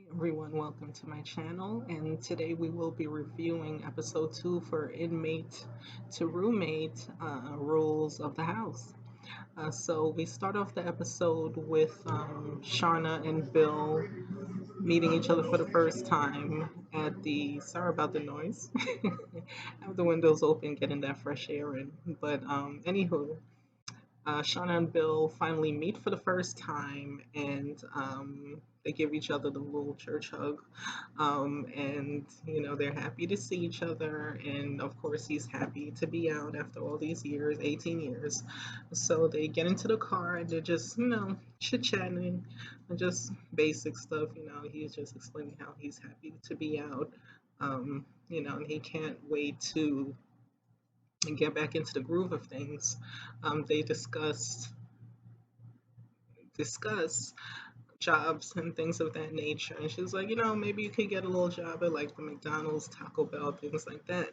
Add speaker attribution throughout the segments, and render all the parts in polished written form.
Speaker 1: Everyone, welcome to my channel. And today we will be reviewing episode 2 for Inmate to Roommate Rules of the House. So we start off the episode with Sharna and Bill meeting each other for the first time at the, sorry about the noise, have the windows open, getting that fresh air in. But anywho, Shauna and Bill finally meet for the first time, and they give each other the little church hug. And they're happy to see each other, and of course, he's happy to be out after all these years, 18 years. So they get into the car and they're just, chit chatting and just basic stuff. He's just explaining how he's happy to be out. And he can't wait to get back into the groove of things. They discuss jobs and things of that nature, and she's like, maybe you could get a little job at like the McDonald's, Taco Bell, things like that.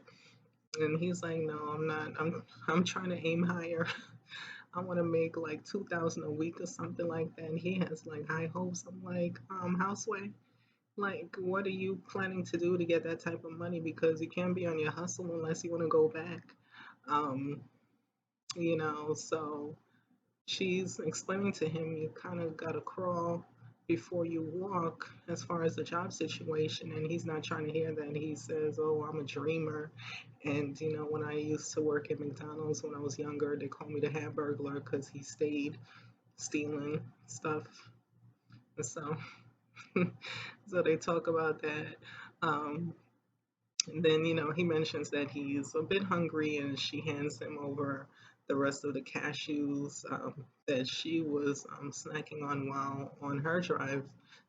Speaker 1: And he's like, no, I'm not. I'm trying to aim higher. I want to make like 2,000 a week or something like that. And he has like high hopes. I'm like, housewife. Like, what are you planning to do to get that type of money? Because you can't be on your hustle unless you want to go back. Um, so she's explaining to him you kind of got to crawl before you walk as far as the job situation, and he's not trying to hear that. He says, oh, I'm a dreamer, and when I used to work at McDonald's when I was younger, they called me the Hamburglar because he stayed stealing stuff. So so they talk about that. And then, he mentions that he's a bit hungry, and she hands him over the rest of the cashews that she was snacking on while on her drive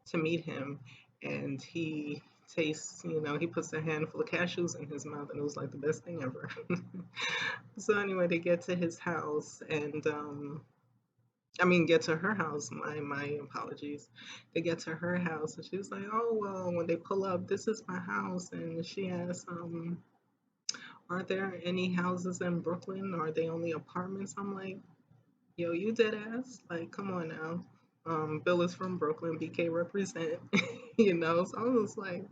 Speaker 1: to meet him. And he tastes, he puts a handful of cashews in his mouth, and it was like the best thing ever. So, anyway, they get to his house, and get to her house. My apologies. They get to her house, and she's like, "Oh well." When they pull up, this is my house, and she asks, "Are there any houses in Brooklyn? Or are they only apartments?" I'm like, "Yo, you dead ass? Like, come on now." Bill is from Brooklyn. BK represent. So I was like,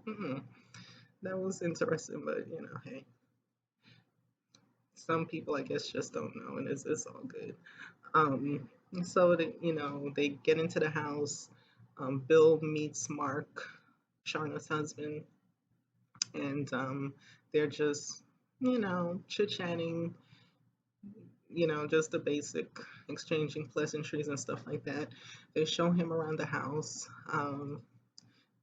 Speaker 1: that was interesting, but hey, some people I guess just don't know, and it's all good. Um, so they get into the house. Bill meets Mark, Sharna's husband, and they're just chit chatting. Just the basic exchanging pleasantries and stuff like that. They show him around the house.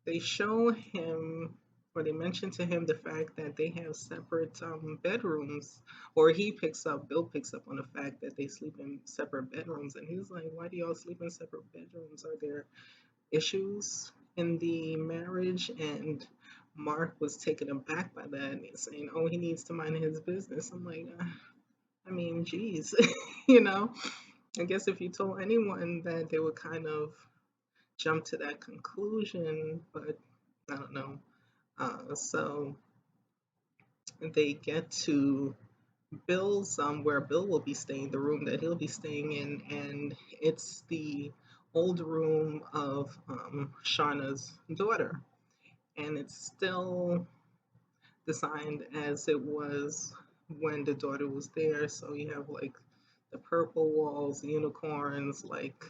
Speaker 1: They show him, or they mention to him the fact that they have separate bedrooms, or Bill picks up on the fact that they sleep in separate bedrooms, and he's like, why do y'all sleep in separate bedrooms? Are there issues in the marriage? And Mark was taken aback by that, and he's saying, oh, he needs to mind his business. I'm like, geez, you know, I guess if you told anyone that, they would kind of jump to that conclusion, but I don't know. So they get to Bill's, where Bill will be staying, the room that he'll be staying in, and it's the old room of Shauna's daughter, and it's still designed as it was when the daughter was there. So you have like the purple walls, unicorns, like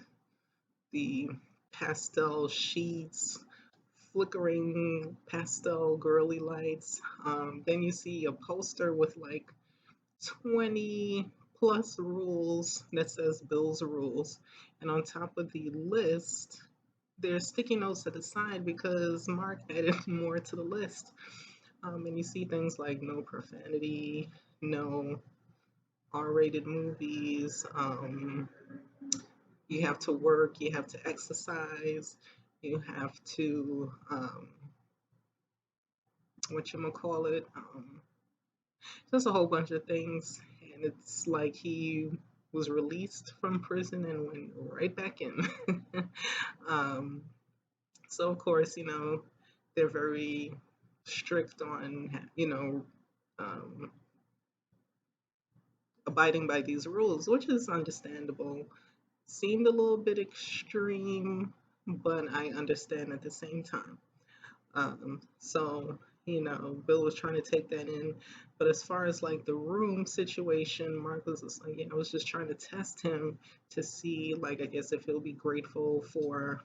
Speaker 1: the pastel sheets, flickering pastel girly lights. Then you see a poster with like 20 plus rules that says Bill's rules. And on top of the list, there's sticky notes at the side because Mark added more to the list. And you see things like no profanity, no R-rated movies. You have to work, you have to exercise, you have to what you call it, just a whole bunch of things. And it's like he was released from prison and went right back in. um, so of course, they're very strict on abiding by these rules, which is understandable. Seemed a little bit extreme, but I understand at the same time. So, Bill was trying to take that in. But as far as like the room situation, Mark was just like, I was just trying to test him to see, like, I guess if he'll be grateful for,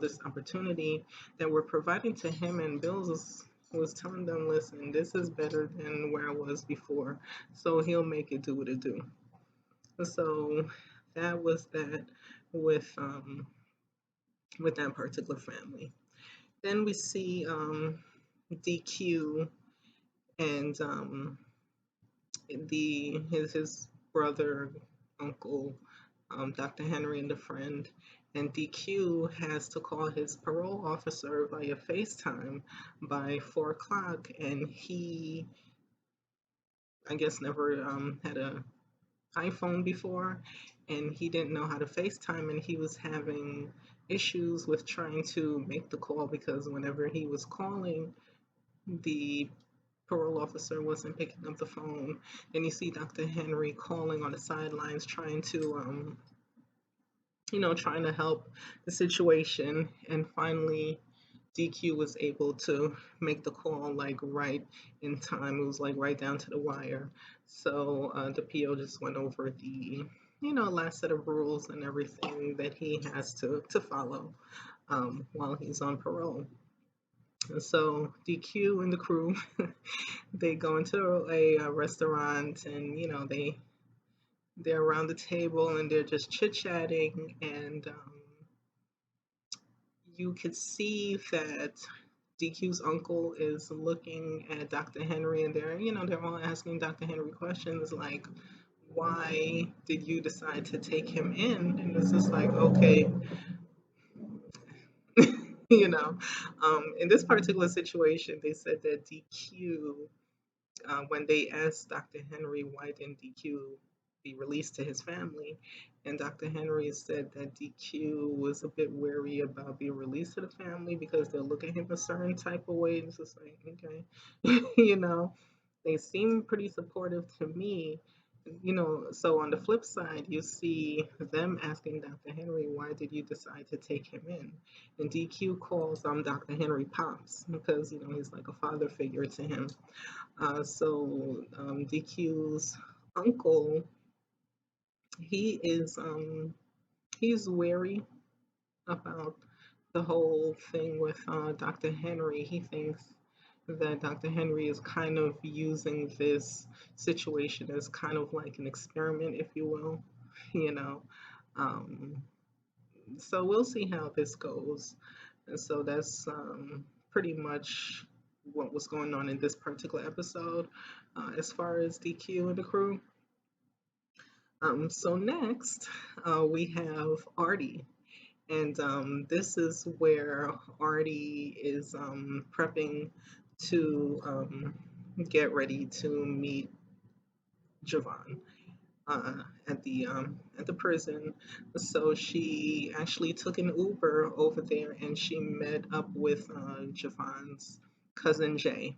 Speaker 1: this opportunity that we're providing to him. And was telling them, listen, this is better than where I was before. So he'll make it do what it do. So that was that with um with that particular family. Then we see DQ and his brother, uncle, Dr. Henry and the friend, and DQ has to call his parole officer via FaceTime by 4 o'clock, and he, I guess, never had a iPhone before, and he didn't know how to FaceTime, and he was having issues with trying to make the call because whenever he was calling, the parole officer wasn't picking up the phone. Then you see Dr. Henry calling on the sidelines, trying to help the situation. And finally, DQ was able to make the call like right in time. It was like right down to the wire. So the PO just went over the, last set of rules and everything that he has to follow while he's on parole. And so DQ and the crew, they go into a restaurant, and they're around the table and they're just chit chatting, and you could see that DQ's uncle is looking at Dr. Henry, and they're all asking Dr. Henry questions like, why did you decide to take him in? And it's just like, okay, you know. In this particular situation, they said that DQ, when they asked Dr. Henry why didn't DQ be released to his family, and Dr. Henry said that DQ was a bit wary about being released to the family because they'll look at him a certain type of way. And it's just like, okay, they seem pretty supportive to me. So on the flip side, you see them asking Dr. Henry, why did you decide to take him in? And DQ calls Dr. Henry Pops because, he's like a father figure to him. So DQ's uncle, he is he's wary about the whole thing with Dr. Henry. He thinks that Dr. Henry is kind of using this situation as kind of like an experiment, if you will, you know. Um, so we'll see how this goes. And so that's pretty much what was going on in this particular episode as far as DQ and the crew. So next, we have Artie. And this is where Artie is prepping to get ready to meet Javon at the prison. So she actually took an Uber over there, and she met up with Javon's cousin Jay,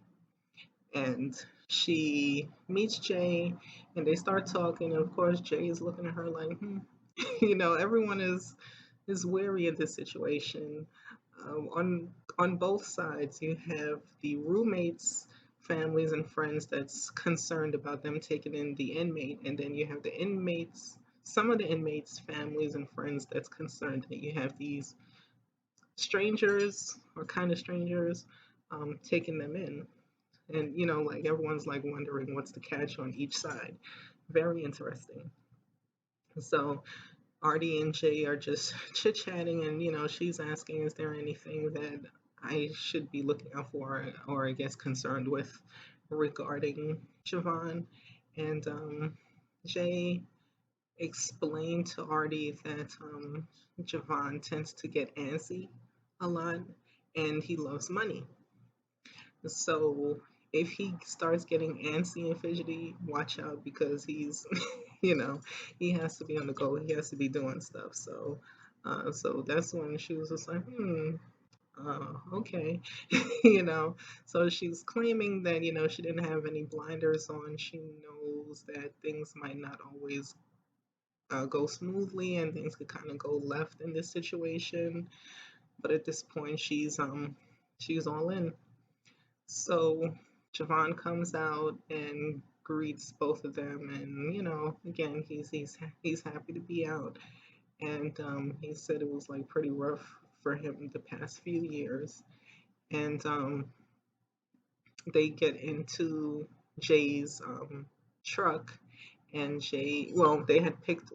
Speaker 1: and she meets Jay, and they start talking. And of course, Jay is looking at her like, everyone is wary in this situation. On both sides, you have the roommates, families, and friends that's concerned about them taking in the inmate, and then you have the inmates, some of the inmates, families, and friends that's concerned that you have these strangers or kind of strangers taking them in, and like everyone's like wondering what's the catch on each side. Very interesting. So Artie and Jay are just chit chatting, and she's asking, "Is there anything that I should be looking out for, or I guess concerned with, regarding Javon?" And Jay explained to Artie that Javon tends to get antsy a lot, and he loves money. So if he starts getting antsy and fidgety, watch out because he's, you know, he has to be on the go. He has to be doing stuff. So that's when she was just like, okay, you know. So she's claiming that she didn't have any blinders on. She knows that things might not always go smoothly, and things could kind of go left in this situation. But at this point, she's She's all in. So Javon comes out and greets both of them, and again, he's happy to be out. And he said it was like pretty rough for him the past few years. And they get into Jay's truck, and Jay had picked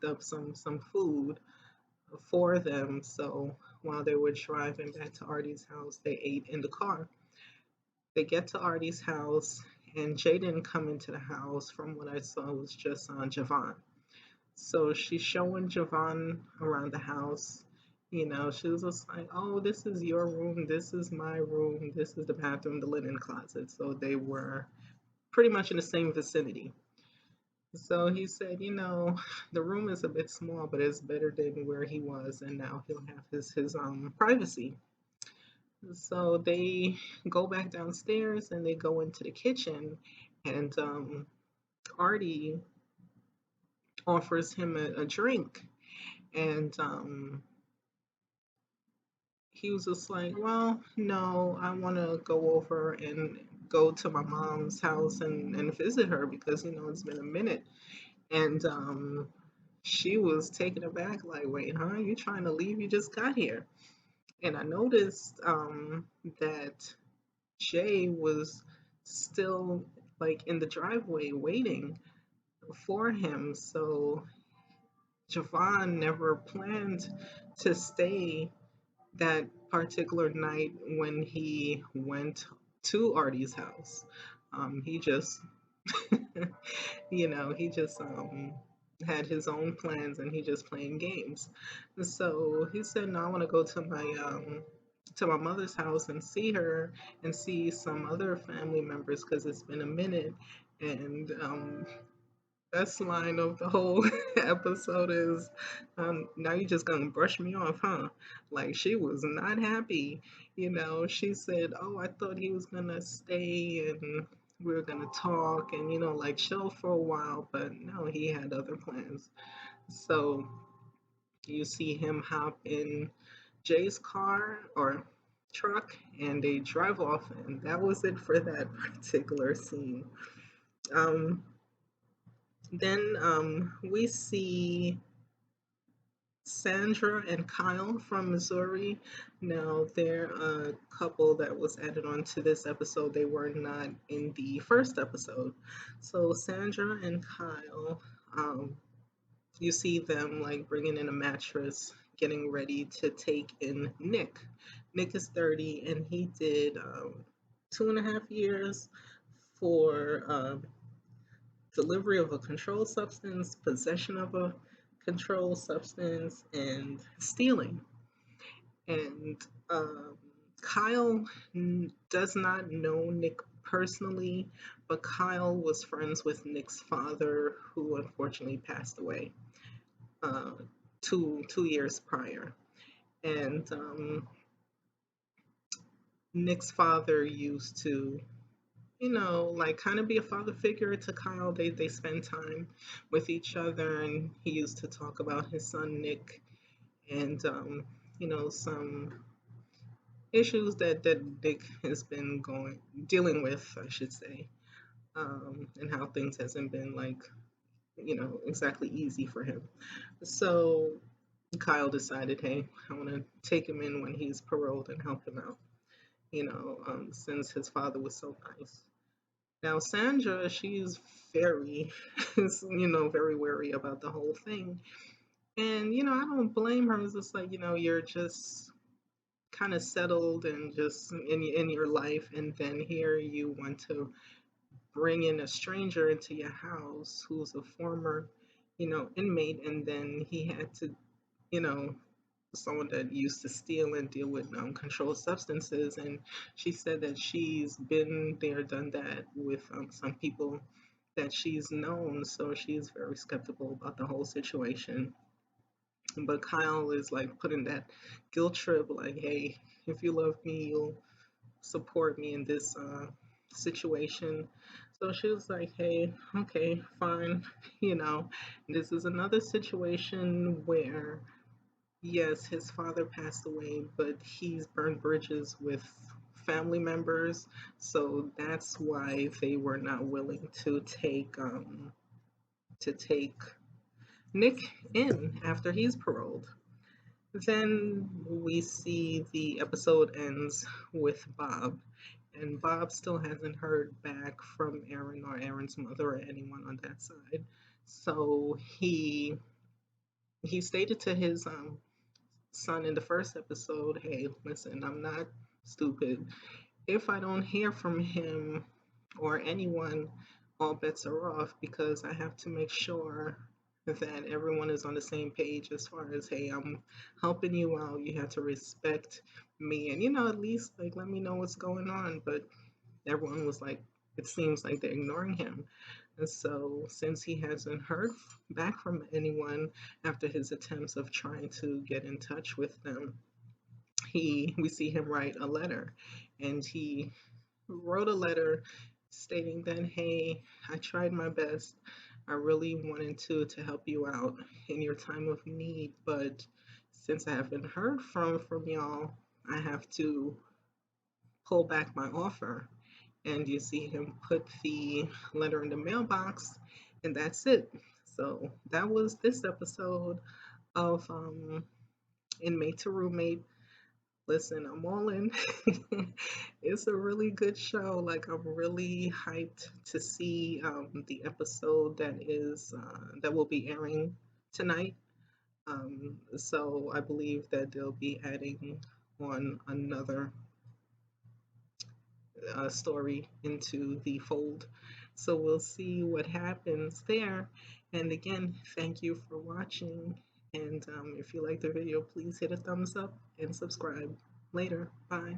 Speaker 1: up some food for them. So while they were driving back to Artie's house, they ate in the car. They get to Artie's house, and Jay didn't come into the house. From what I saw, it was just Javon. So she's showing Javon around the house. She was just like, "Oh, this is your room. This is my room. This is the bathroom, the linen closet." So they were pretty much in the same vicinity. So he said, the room is a bit small, but it's better than where he was, and now he'll have his privacy. So they go back downstairs and they go into the kitchen, and Artie offers him a drink, and he was just like, "Well, no, I want to go over and go to my mom's house and visit her because it's been a minute." And she was taken aback, like, "Wait, huh? You trying to leave? You just got here." And I noticed that Jay was still like in the driveway waiting for him. So Javon never planned to stay that particular night when he went to Artie's house. He just, he just had his own plans and he just playing games. So he said, "No, I want to go to my mother's house and see her and see some other family members because it's been a minute." And best line of the whole episode is, "Now you just gonna brush me off, huh?" Like she was not happy. She said, "Oh, I thought he was gonna stay and we were gonna talk and like chill for a while, but no, he had other plans." So you see him hop in Jay's car or truck and they drive off, and that was it for that particular scene. Um, then we see Sandra and Kyle from Missouri. Now, they're a couple that was added on to this episode. They were not in the first episode. So, Sandra and Kyle, you see them like bringing in a mattress, getting ready to take in Nick. Nick is 30 and he did 2.5 years for delivery of a controlled substance, possession of a controlled substance, and stealing. And Kyle does not know Nick personally, but Kyle was friends with Nick's father, who unfortunately passed away uh, two years prior. And Nick's father used to like kind of be a father figure to Kyle. They spend time with each other, and he used to talk about his son Nick and some issues that Nick has been going dealing with, I should say, and how things hasn't been like exactly easy for him. So Kyle decided, hey, I want to take him in when he's paroled and help him out. Since his father was so nice. Now, Sandra, she's very, very wary about the whole thing. And, I don't blame her. It's just like, you're just kind of settled and just in your life. And then here you want to bring in a stranger into your house who's a former, inmate. And then he had to, you know, someone that used to steal and deal with controlled substances, and she said that she's been there, done that with some people that she's known, so she's very skeptical about the whole situation. But Kyle is like putting that guilt trip, like, hey, if you love me, you'll support me in this situation. So she was like, hey, okay, fine. you know, this is another situation where Yes, his father passed away, but he's burned bridges with family members, so that's why they were not willing to take Nick in after he's paroled. Then we see the episode ends with Bob, and Bob still hasn't heard back from Aaron or Aaron's mother or anyone on that side. So he stated to his son in the first episode, "Hey, listen, I'm not stupid. If I don't hear from him or anyone, all bets are off because I have to make sure that everyone is on the same page as far as, hey, I'm helping you out. You have to respect me and, at least like let me know what's going on." But everyone was like, it seems like they're ignoring him. And so, since he hasn't heard back from anyone after his attempts of trying to get in touch with them, we see him write a letter, and he wrote a letter stating that, hey, I tried my best. I really wanted to help you out in your time of need, but since I haven't heard from y'all, I have to pull back my offer. And you see him put the letter in the mailbox, and that's it. So that was this episode of Inmate to Roommate. Listen, I'm all in. It's a really good show. Like, I'm really hyped to see the episode that will be airing tonight. So I believe that they'll be adding on another story into the fold. So we'll see what happens there. And again, thank you for watching. And if you like the video, please hit a thumbs up and subscribe. Later. Bye.